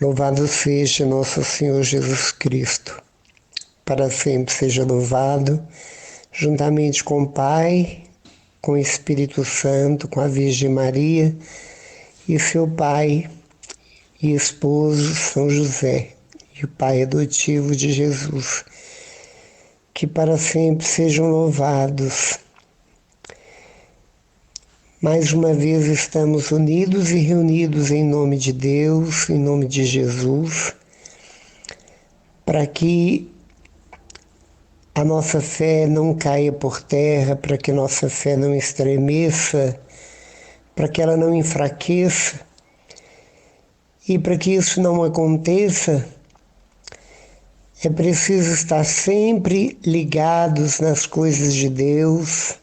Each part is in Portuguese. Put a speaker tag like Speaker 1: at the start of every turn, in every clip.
Speaker 1: Louvado seja nosso Senhor Jesus Cristo, para sempre seja louvado, juntamente com o Pai, com o Espírito Santo, com a Virgem Maria e seu pai e esposo São José, e o pai adotivo de Jesus, que para sempre sejam louvados. Mais uma vez estamos unidos e reunidos em nome de Deus, em nome de Jesus, para que a nossa fé não caia por terra, para que nossa fé não estremeça, para que ela não enfraqueça. E para que isso não aconteça, é preciso estar sempre ligados nas coisas de Deus,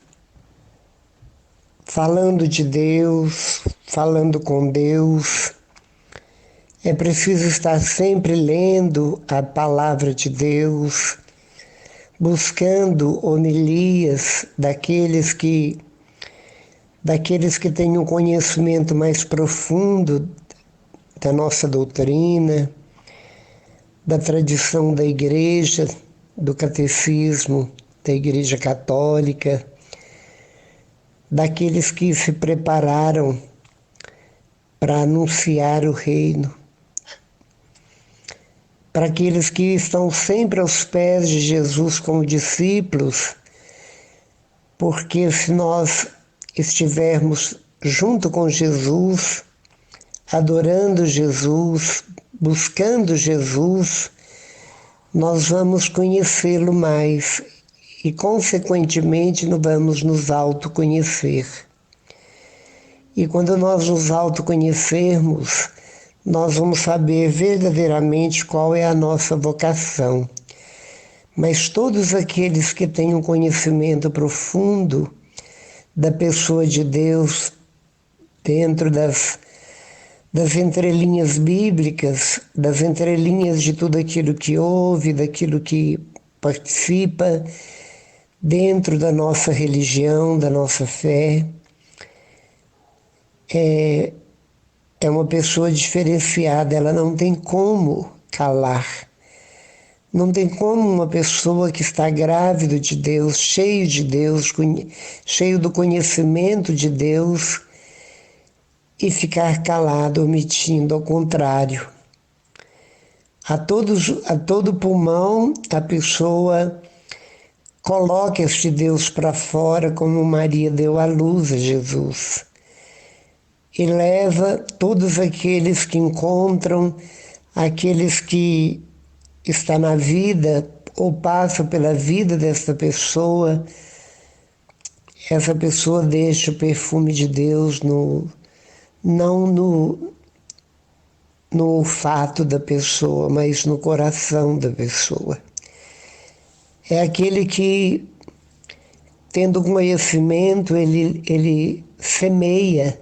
Speaker 1: falando de Deus, falando com Deus. É preciso estar sempre lendo a palavra de Deus, buscando homilias daqueles que têm um conhecimento mais profundo da nossa doutrina, da tradição da Igreja, do catecismo da Igreja Católica, daqueles que se prepararam para anunciar o reino, para aqueles que estão sempre aos pés de Jesus como discípulos, porque se nós estivermos junto com Jesus, adorando Jesus, buscando Jesus, nós vamos conhecê-lo mais e, consequentemente, vamos nos autoconhecer. E quando nós nos autoconhecermos, nós vamos saber verdadeiramente qual é a nossa vocação. Mas todos aqueles que têm um conhecimento profundo da pessoa de Deus, dentro das entrelinhas bíblicas, das entrelinhas de tudo aquilo que ouve, daquilo que participa, dentro da nossa religião, da nossa fé, é uma pessoa diferenciada, ela não tem como calar. Não tem como uma pessoa que está grávida de Deus, cheio do conhecimento de Deus, e ficar calado, omitindo, ao contrário. A todo pulmão, a pessoa coloca este Deus para fora, como Maria deu à luz a Jesus. E leva todos aqueles que encontram, aqueles que estão na vida ou passam pela vida dessa pessoa, essa pessoa deixa o perfume de Deus não no olfato da pessoa, mas no coração da pessoa. É aquele que, tendo conhecimento, ele semeia.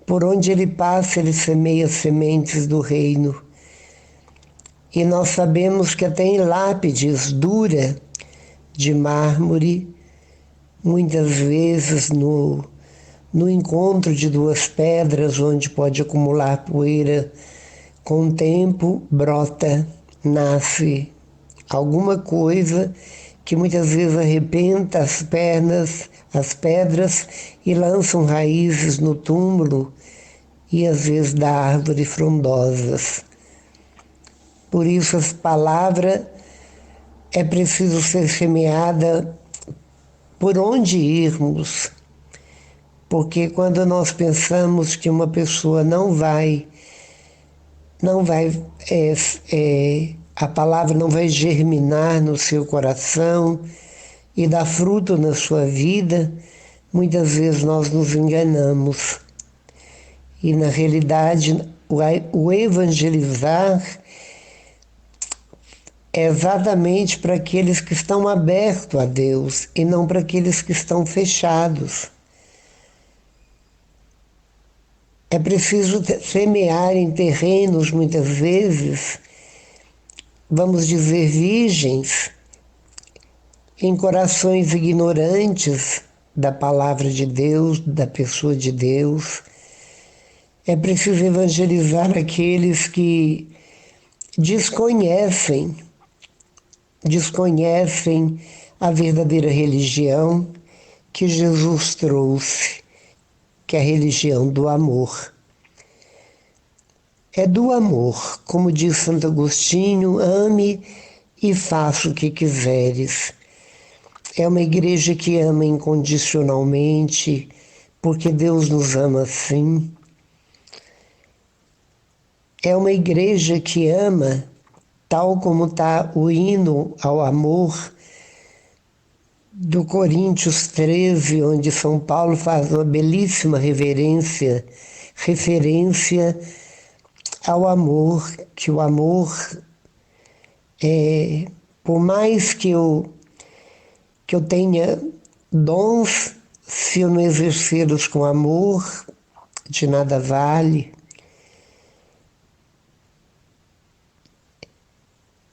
Speaker 1: Por onde ele passa, ele semeia sementes do reino. E nós sabemos que até em lápides dura de mármore, muitas vezes no encontro de duas pedras, onde pode acumular poeira, com o tempo brota, nasce alguma coisa que muitas vezes arrebenta as pedras e lançam raízes no túmulo e às vezes dá árvores frondosas. Por isso a palavra é preciso ser semeada por onde irmos, porque quando nós pensamos que uma pessoa a palavra não vai germinar no seu coração e dar fruto na sua vida, muitas vezes nós nos enganamos. E na realidade, o evangelizar é exatamente para aqueles que estão abertos a Deus e não para aqueles que estão fechados. É preciso semear em terrenos, muitas vezes, vamos dizer, virgens, em corações ignorantes da palavra de Deus, da pessoa de Deus. É preciso evangelizar aqueles que desconhecem a verdadeira religião que Jesus trouxe, que é a religião do amor. É do amor, como diz Santo Agostinho, ame e faça o que quiseres. É uma igreja que ama incondicionalmente, porque Deus nos ama assim. É uma igreja que ama, tal como está o hino ao amor do Coríntios 13, onde São Paulo faz uma belíssima referência ao amor, que o amor é, por mais que eu tenha dons, se eu não exercê-los com amor, de nada vale.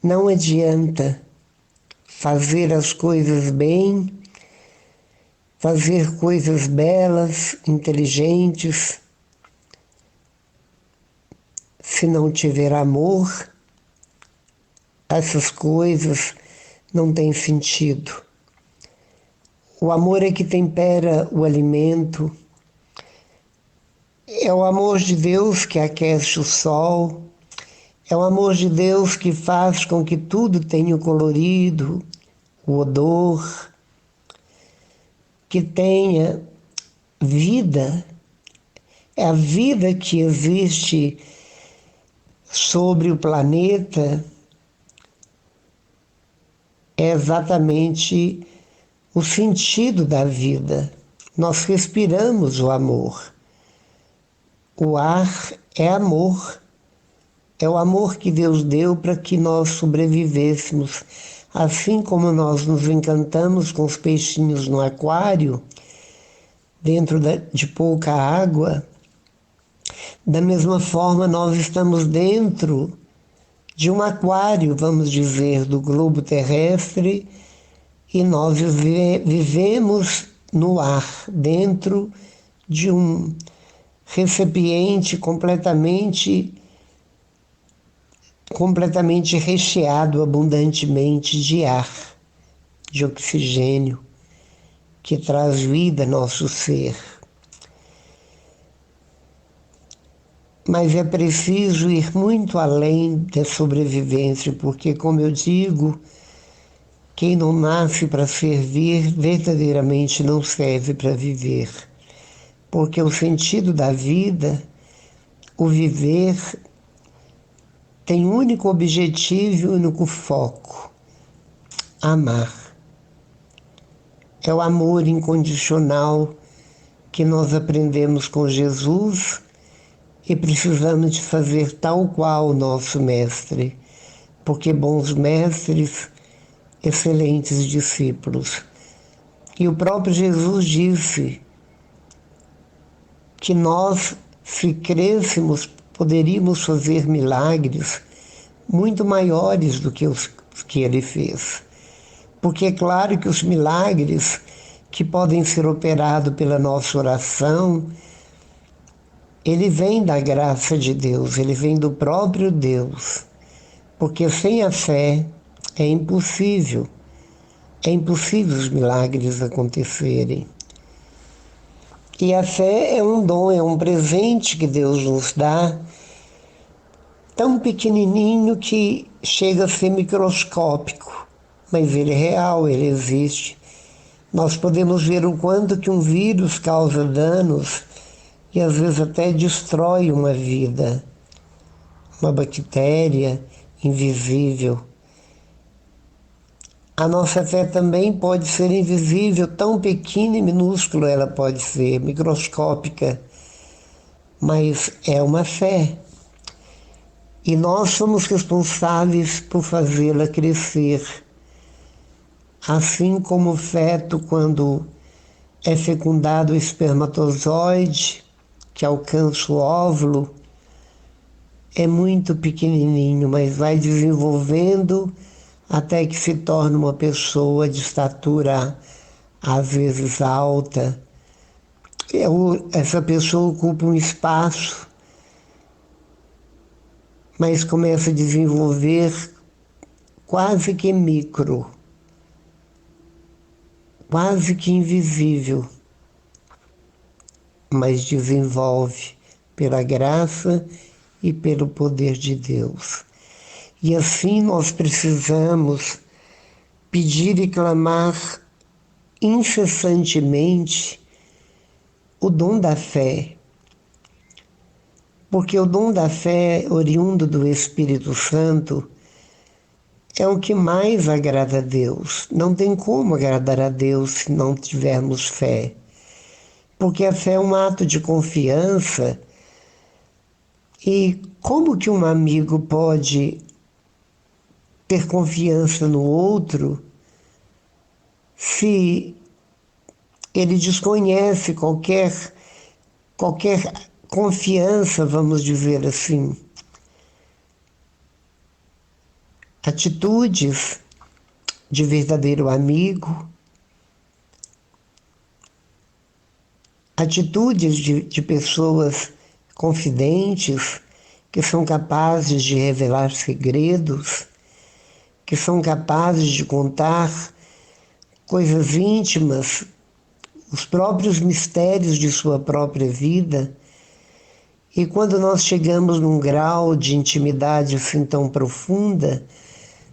Speaker 1: Não adianta fazer as coisas bem, fazer coisas belas, inteligentes, se não tiver amor, essas coisas não têm sentido. O amor é que tempera o alimento, é o amor de Deus que aquece o sol, é o amor de Deus que faz com que tudo tenha o colorido, o odor, que tenha vida. É a vida que existe sobre o planeta, é exatamente o sentido da vida. Nós respiramos o amor. O ar é amor. É o amor que Deus deu para que nós sobrevivêssemos. Assim como nós nos encantamos com os peixinhos no aquário, dentro de pouca água, da mesma forma nós estamos dentro de um aquário, vamos dizer, do globo terrestre, e nós vivemos no ar, dentro de um recipiente completamente recheado abundantemente de ar, de oxigênio, que traz vida ao nosso ser. Mas é preciso ir muito além da sobrevivência, porque, como eu digo, quem não nasce para servir verdadeiramente não serve para viver. Porque o sentido da vida, o viver, tem único objetivo e único foco: amar. É o amor incondicional que nós aprendemos com Jesus e precisamos de fazer tal qual o nosso mestre, porque bons mestres, excelentes discípulos. E o próprio Jesus disse que nós, se crêssemos, poderíamos fazer milagres muito maiores do que os que ele fez. Porque é claro que os milagres que podem ser operados pela nossa oração, ele vem da graça de Deus, ele vem do próprio Deus. Porque sem a fé é impossível os milagres acontecerem. E a fé é um dom, é um presente que Deus nos dá, tão pequenininho que chega a ser microscópico, mas ele é real, ele existe. Nós podemos ver o quanto que um vírus causa danos e às vezes até destrói uma vida, uma bactéria invisível. A nossa fé também pode ser invisível, tão pequena e minúscula ela pode ser, microscópica, mas é uma fé. E nós somos responsáveis por fazê-la crescer. Assim como o feto, quando é fecundado o espermatozoide, que alcança o óvulo, é muito pequenininho, mas vai desenvolvendo até que se torne uma pessoa de estatura, às vezes alta. Essa pessoa ocupa um espaço mas começa a desenvolver quase que micro, quase que invisível, mas desenvolve pela graça e pelo poder de Deus. E assim nós precisamos pedir e clamar incessantemente o dom da fé, porque o dom da fé, oriundo do Espírito Santo, é o que mais agrada a Deus. Não tem como agradar a Deus se não tivermos fé. Porque a fé é um ato de confiança. E como que um amigo pode ter confiança no outro se ele desconhece qualquer confiança, vamos dizer assim? Atitudes de verdadeiro amigo, atitudes de pessoas confidentes, que são capazes de revelar segredos, que são capazes de contar coisas íntimas, os próprios mistérios de sua própria vida. E quando nós chegamos num grau de intimidade assim tão profunda,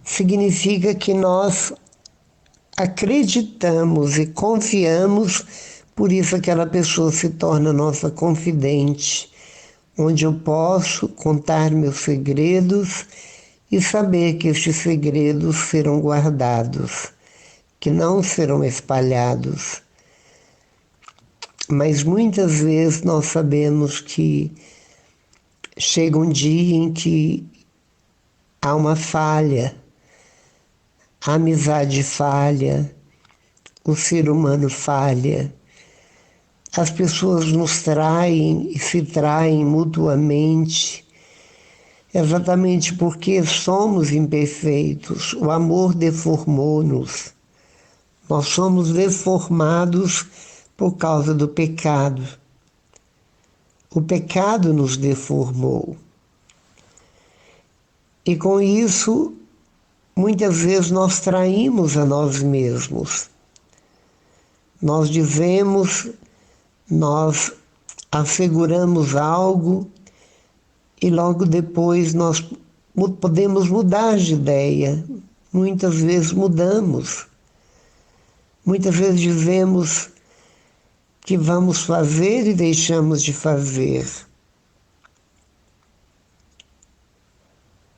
Speaker 1: significa que nós acreditamos e confiamos, por isso aquela pessoa se torna nossa confidente, onde eu posso contar meus segredos e saber que estes segredos serão guardados, que não serão espalhados. Mas muitas vezes nós sabemos que chega um dia em que há uma falha, a amizade falha, o ser humano falha, as pessoas nos traem e se traem mutuamente, exatamente porque somos imperfeitos. O amor deformou-nos. Nós somos deformados por causa do pecado. O pecado nos deformou. E com isso, muitas vezes nós traímos a nós mesmos. Nós dizemos, nós asseguramos algo e logo depois nós podemos mudar de ideia. Muitas vezes mudamos. Muitas vezes dizemos que vamos fazer e deixamos de fazer.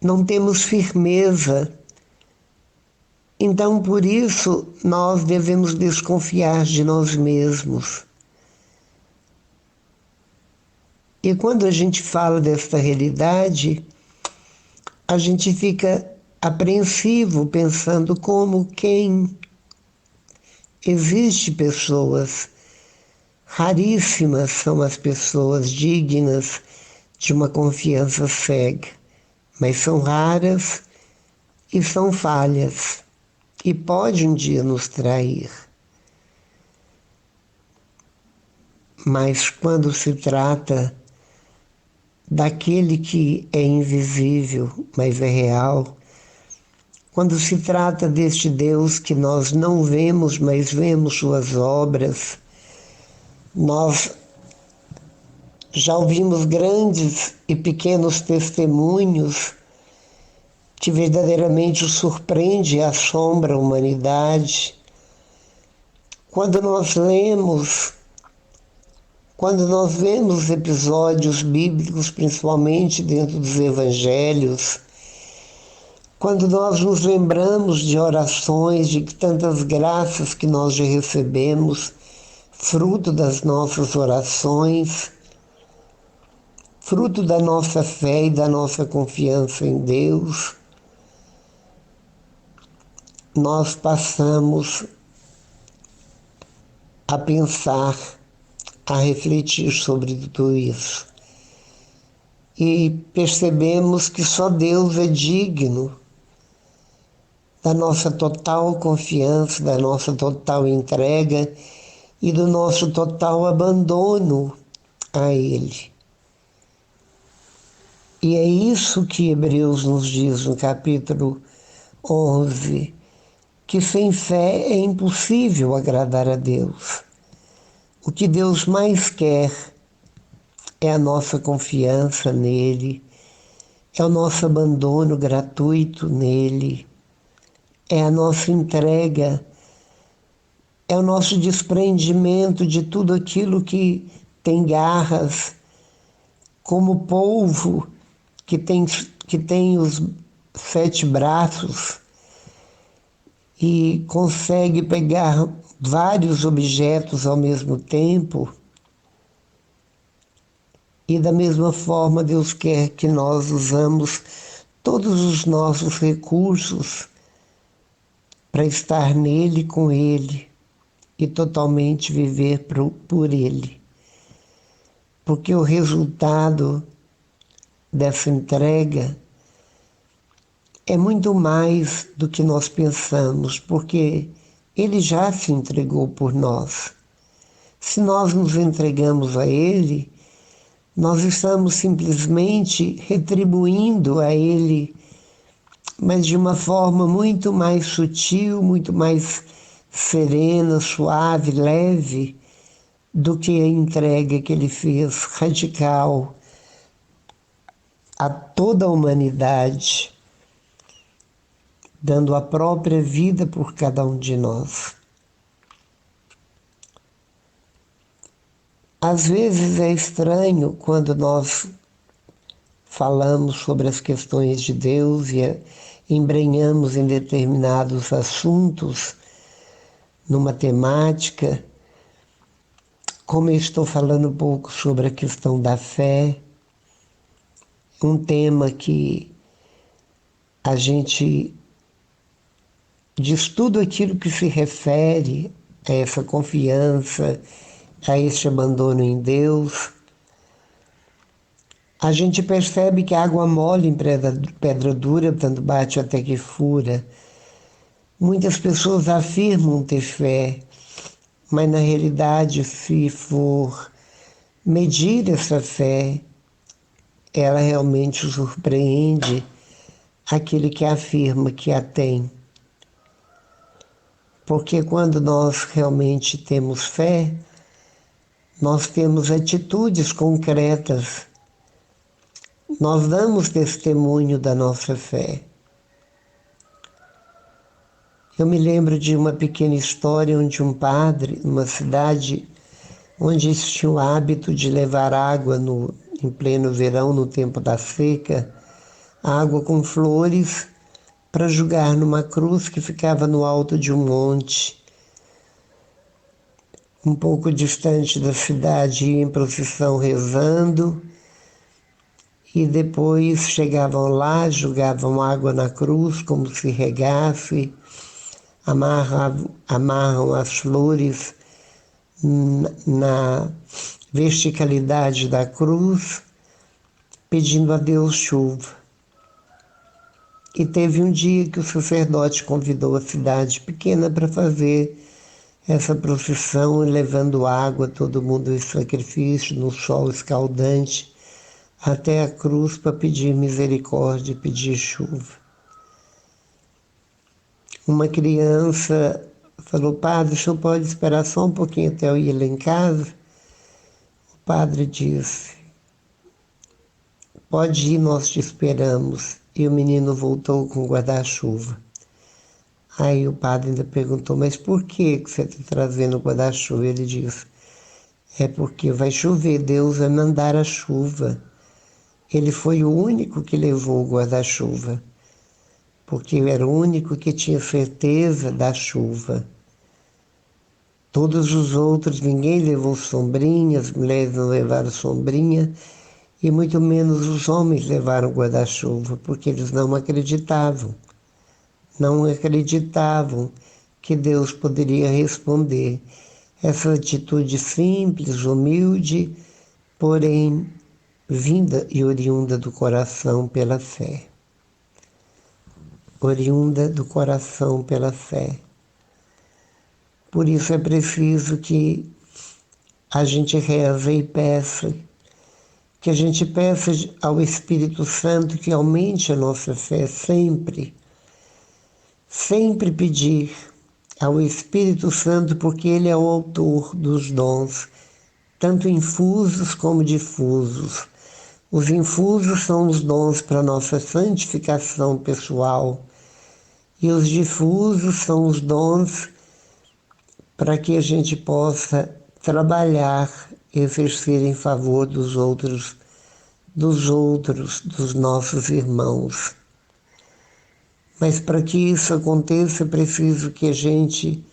Speaker 1: Não temos firmeza. Então, por isso, nós devemos desconfiar de nós mesmos. E quando a gente fala desta realidade, a gente fica apreensivo, pensando como quem existe pessoas raríssimas, são as pessoas dignas de uma confiança cega, mas são raras e são falhas, e pode um dia nos trair. Mas quando se trata daquele que é invisível, mas é real, quando se trata deste Deus que nós não vemos, mas vemos suas obras, nós já ouvimos grandes e pequenos testemunhos que verdadeiramente surpreende e assombra a humanidade. Quando nós vemos episódios bíblicos, principalmente dentro dos evangelhos, quando nós nos lembramos de orações, de tantas graças que nós já recebemos, fruto das nossas orações, fruto da nossa fé e da nossa confiança em Deus, nós passamos a pensar, a refletir sobre tudo isso. E percebemos que só Deus é digno da nossa total confiança, da nossa total entrega e do nosso total abandono a Ele. E é isso que Hebreus nos diz no capítulo 11, que sem fé é impossível agradar a Deus. O que Deus mais quer é a nossa confiança nele, é o nosso abandono gratuito nele, é a nossa entrega, é o nosso desprendimento de tudo aquilo que tem garras, como o polvo que tem os 7 braços e consegue pegar vários objetos ao mesmo tempo. E da mesma forma Deus quer que nós usamos todos os nossos recursos para estar nele, com ele e totalmente viver por ele. Porque o resultado dessa entrega é muito mais do que nós pensamos, porque ele já se entregou por nós. Se nós nos entregamos a ele, nós estamos simplesmente retribuindo a ele, mas de uma forma muito mais sutil, muito mais serena, suave, leve, do que a entrega que ele fez radical a toda a humanidade, dando a própria vida por cada um de nós. Às vezes é estranho quando nós falamos sobre as questões de Deus e embrenhamos em determinados assuntos, numa temática, como eu estou falando um pouco sobre a questão da fé, um tema que a gente diz tudo aquilo que se refere a essa confiança, a este abandono em Deus. A gente percebe que a água mole em pedra dura, tanto bate até que fura. Muitas pessoas afirmam ter fé, mas na realidade, se for medir essa fé, ela realmente surpreende aquele que afirma que a tem. Porque quando nós realmente temos fé, nós temos atitudes concretas. Nós damos testemunho da nossa fé. Eu me lembro de uma pequena história onde um padre, numa cidade onde eles tinham o hábito de levar água em pleno verão, no tempo da seca, água com flores, para jogar numa cruz que ficava no alto de um monte, um pouco distante da cidade, ia em procissão rezando, e depois chegavam lá, jogavam água na cruz como se regasse, amarram as flores na verticalidade da cruz, pedindo a Deus chuva. E teve um dia que o sacerdote convidou a cidade pequena para fazer essa procissão, levando água, todo mundo em sacrifício, no sol escaldante, até a cruz para pedir misericórdia e pedir chuva. Uma criança falou: padre, o senhor pode esperar só um pouquinho até eu ir lá em casa? O padre disse: pode ir, nós te esperamos. E o menino voltou com o guarda-chuva. Aí o padre ainda perguntou: mas por que você está trazendo o guarda-chuva? Ele disse: é porque vai chover, Deus vai mandar a chuva. Ele foi o único que levou o guarda-chuva, porque era o único que tinha certeza da chuva. Todos os outros, ninguém levou sombrinha, as mulheres não levaram sombrinha, e muito menos os homens levaram guarda-chuva, porque eles não acreditavam. Não acreditavam que Deus poderia responder. Essa atitude simples, humilde, porém vinda e oriunda do coração pela fé. Oriunda do coração pela fé. Por isso é preciso que a gente reze e peça que a gente peça ao Espírito Santo que aumente a nossa fé sempre. Sempre pedir ao Espírito Santo, porque Ele é o autor dos dons, tanto infusos como difusos. Os infusos são os dons para nossa santificação pessoal e os difusos são os dons para que a gente possa trabalhar, exercer em favor dos nossos irmãos. Mas para que isso aconteça, é preciso que a gente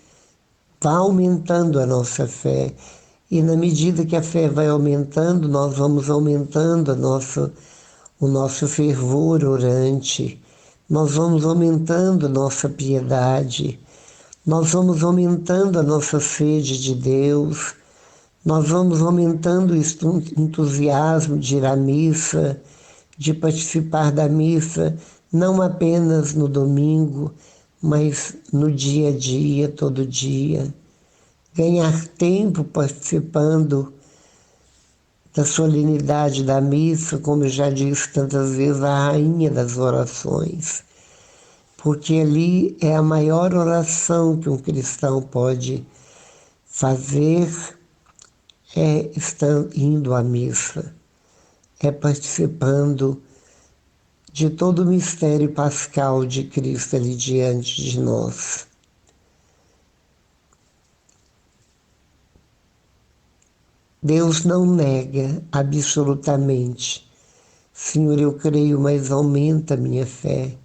Speaker 1: vá aumentando a nossa fé. E na medida que a fé vai aumentando, nós vamos aumentando o nosso fervor orante, nós vamos aumentando nossa piedade, nós vamos aumentando a nossa sede de Deus, nós vamos aumentando o entusiasmo de ir à missa, de participar da missa, não apenas no domingo, mas no dia a dia, todo dia. Ganhar tempo participando da solenidade da missa, como eu já disse tantas vezes, a rainha das orações. Porque ali é a maior oração que um cristão pode fazer, é indo à missa, é participando de todo o mistério pascal de Cristo ali diante de nós. Deus não nega absolutamente. Senhor, eu creio, mas aumenta a minha fé.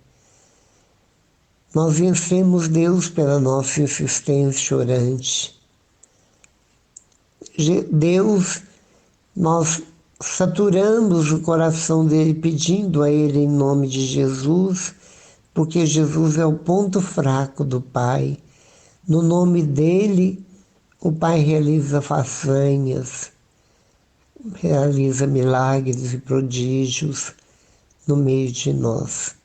Speaker 1: Nós vencemos Deus pela nossa insistência orante. Deus, nós saturamos o coração dele pedindo a ele em nome de Jesus, porque Jesus é o ponto fraco do Pai. No nome dele, o Pai realiza façanhas, realiza milagres e prodígios no meio de nós.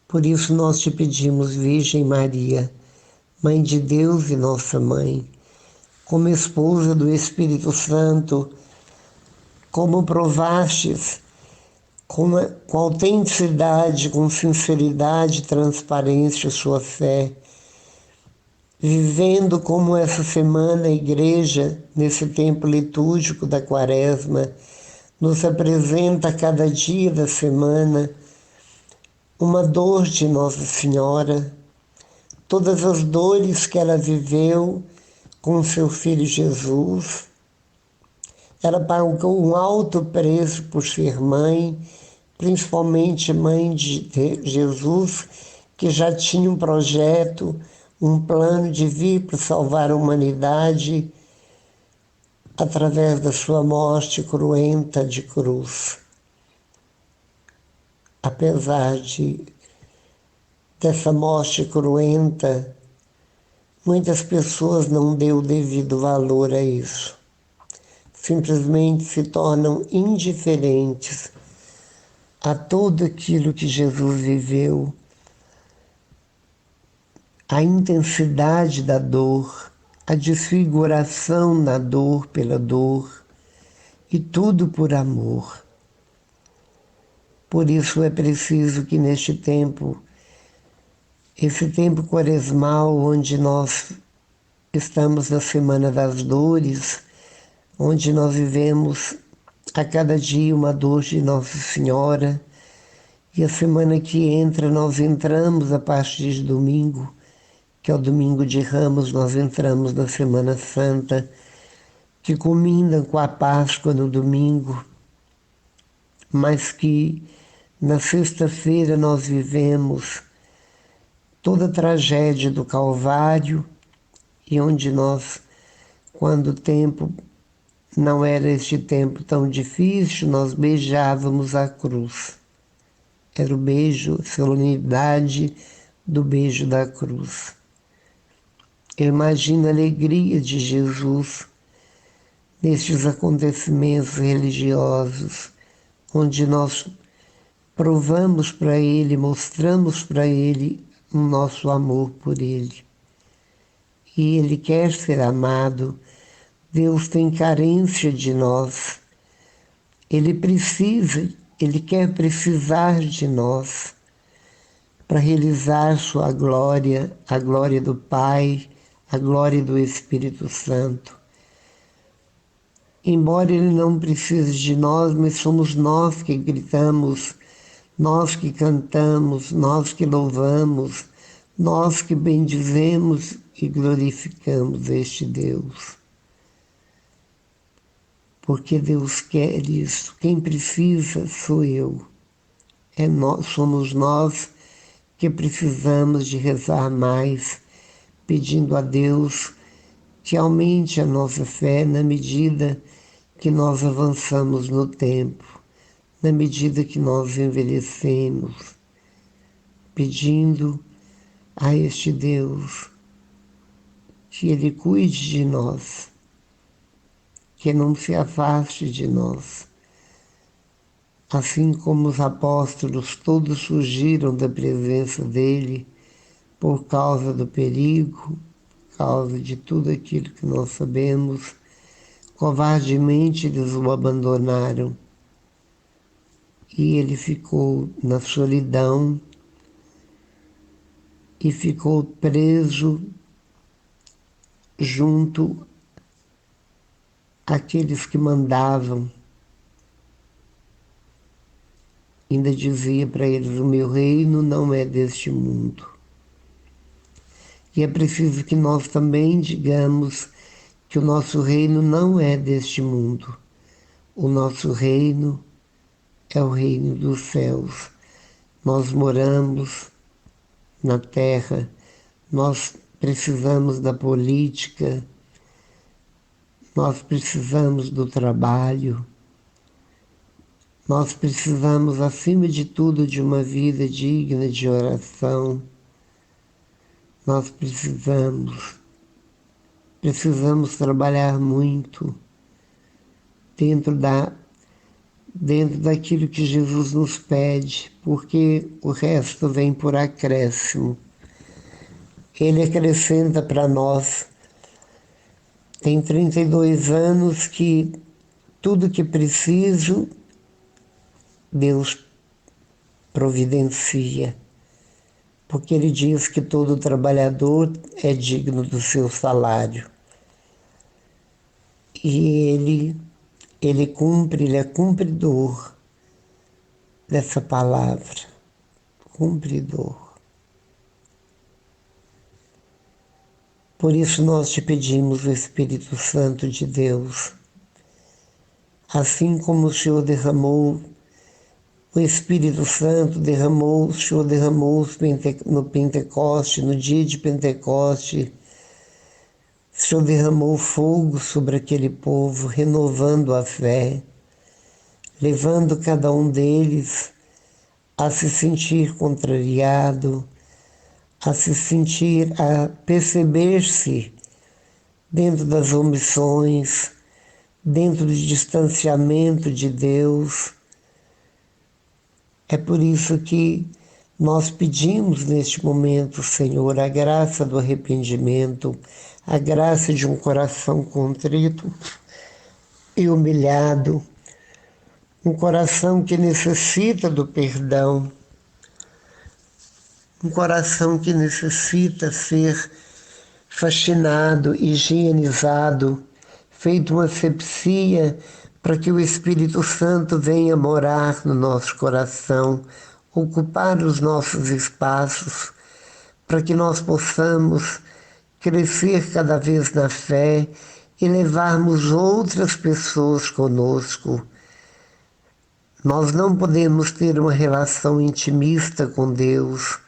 Speaker 1: Por isso nós te pedimos, Virgem Maria, Mãe de Deus e nossa Mãe, como esposa do Espírito Santo, como provastes com autenticidade, com sinceridade e transparência sua fé, vivendo como essa semana a Igreja, nesse tempo litúrgico da Quaresma, nos apresenta a cada dia da semana uma dor de Nossa Senhora, todas as dores que ela viveu com seu filho Jesus. Ela pagou um alto preço por ser mãe, principalmente mãe de Jesus, que já tinha um projeto, um plano de vir para salvar a humanidade através da sua morte cruenta de cruz. Apesar dessa morte cruenta, muitas pessoas não dão o devido valor a isso. Simplesmente se tornam indiferentes a tudo aquilo que Jesus viveu, a intensidade da dor, a desfiguração na dor pela dor, e tudo por amor. Por isso é preciso que neste tempo, esse tempo quaresmal, onde nós estamos na Semana das Dores, onde nós vivemos a cada dia uma dor de Nossa Senhora, e a semana que entra, nós entramos a partir de domingo, que é o domingo de Ramos, nós entramos na Semana Santa, que culmina com a Páscoa no domingo, mas que na sexta-feira nós vivemos toda a tragédia do Calvário, e onde nós, quando o tempo não era este tempo tão difícil, nós beijávamos a cruz. Era o beijo, a solenidade do beijo da cruz. Eu imagino a alegria de Jesus nestes acontecimentos religiosos, onde nós provamos para Ele, mostramos para Ele o nosso amor por Ele. E Ele quer ser amado Deus tem carência de nós. Ele precisa, Ele quer precisar de nós para realizar sua glória, a glória do Pai, a glória do Espírito Santo. Embora Ele não precise de nós, mas somos nós que gritamos, nós que cantamos, nós que louvamos, nós que bendizemos e glorificamos este Deus. Porque Deus quer isso. Quem precisa sou eu. Somos nós que precisamos de rezar mais, pedindo a Deus que aumente a nossa fé na medida que nós avançamos no tempo, na medida que nós envelhecemos, pedindo a este Deus que Ele cuide de nós, que não se afaste de nós. Assim como os apóstolos todos fugiram da presença dele por causa do perigo, por causa de tudo aquilo que nós sabemos, covardemente eles o abandonaram. E ele ficou na solidão e ficou preso junto àqueles que mandavam. Ainda dizia para eles: o meu reino não é deste mundo. E é preciso que nós também digamos que o nosso reino não é deste mundo. O nosso reino é o reino dos céus. Nós moramos na terra, nós precisamos da política, nós precisamos do trabalho, nós precisamos, acima de tudo, de uma vida digna de oração. Nós precisamos trabalhar muito dentro daquilo que Jesus nos pede, porque o resto vem por acréscimo. Ele acrescenta para nós. Tem 32 anos que tudo que preciso, Deus providencia, porque Ele diz que todo trabalhador é digno do seu salário. E Ele cumpre, Ele é cumpridor dessa palavra, cumpridor. Por isso nós te pedimos o Espírito Santo de Deus, assim como o Senhor derramou o Espírito Santo, o Senhor derramou no Pentecoste, no dia de Pentecoste. O Senhor derramou fogo sobre aquele povo, renovando a fé, levando cada um deles a se sentir contrariado, a perceber-se dentro das omissões, dentro do distanciamento de Deus. É por isso que nós pedimos neste momento, Senhor, a graça do arrependimento, a graça de um coração contrito e humilhado, um coração que necessita do perdão, um coração que necessita ser faxinado, higienizado, feito uma asepsia para que o Espírito Santo venha morar no nosso coração, ocupar os nossos espaços, para que nós possamos crescer cada vez na fé e levarmos outras pessoas conosco. Nós não podemos ter uma relação intimista com Deus,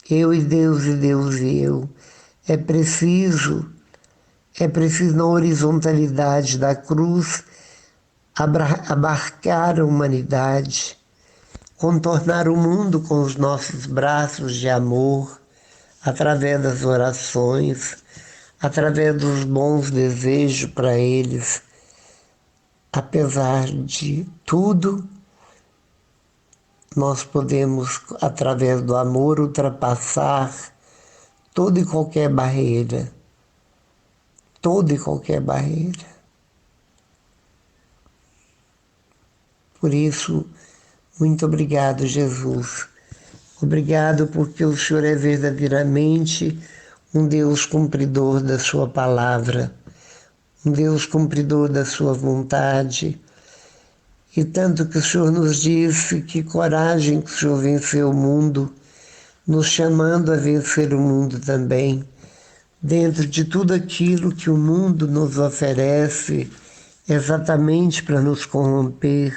Speaker 1: eu e Deus e Deus e eu. É preciso na horizontalidade da cruz abarcar a humanidade, contornar o mundo com os nossos braços de amor, através das orações, através dos bons desejos para eles. Apesar de tudo, nós podemos, através do amor, ultrapassar toda e qualquer barreira, toda e qualquer barreira. Por isso, muito obrigado, Jesus. Obrigado porque o Senhor é verdadeiramente um Deus cumpridor da sua palavra, um Deus cumpridor da sua vontade. E tanto que o Senhor nos disse que coragem que o Senhor venceu o mundo, nos chamando a vencer o mundo também, dentro de tudo aquilo que o mundo nos oferece, exatamente para nos corromper,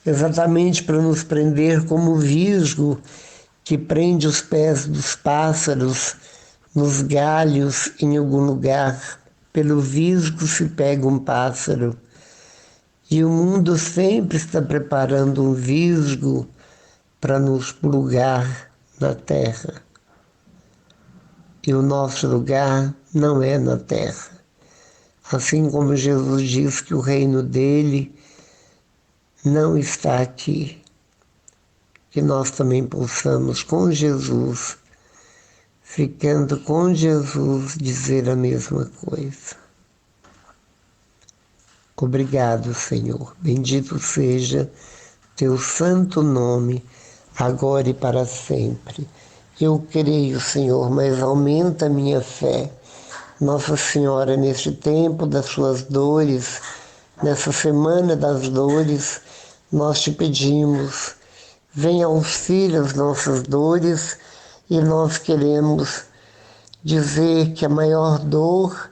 Speaker 1: exatamente para nos prender como o visgo que prende os pés dos pássaros nos galhos em algum lugar. Pelo visgo se pega um pássaro. E o mundo sempre está preparando um visgo para nos plugar na terra. E o nosso lugar não é na terra. Assim como Jesus diz que o reino dele não está aqui. Que nós também possamos, com Jesus, ficando com Jesus, dizer a mesma coisa. Obrigado, Senhor. Bendito seja teu santo nome, agora e para sempre. Eu creio, Senhor, mas aumenta a minha fé. Nossa Senhora, neste tempo das suas dores, nessa semana das dores, nós te pedimos, venha auxílio às nossas dores e nós queremos dizer que a maior dor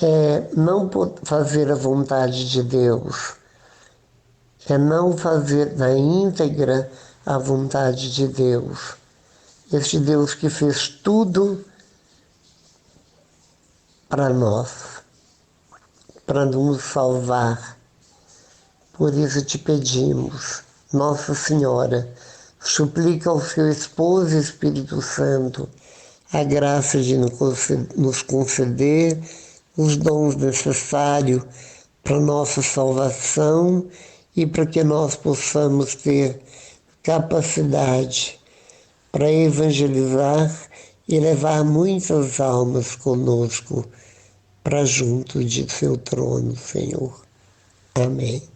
Speaker 1: é não fazer a vontade de Deus, é não fazer na íntegra a vontade de Deus. Este Deus que fez tudo para nós, para nos salvar. Por isso te pedimos, Nossa Senhora, suplica ao seu esposo Espírito Santo a graça de nos conceder os dons necessários para nossa salvação e para que nós possamos ter capacidade para evangelizar e levar muitas almas conosco para junto de seu trono, Senhor. Amém.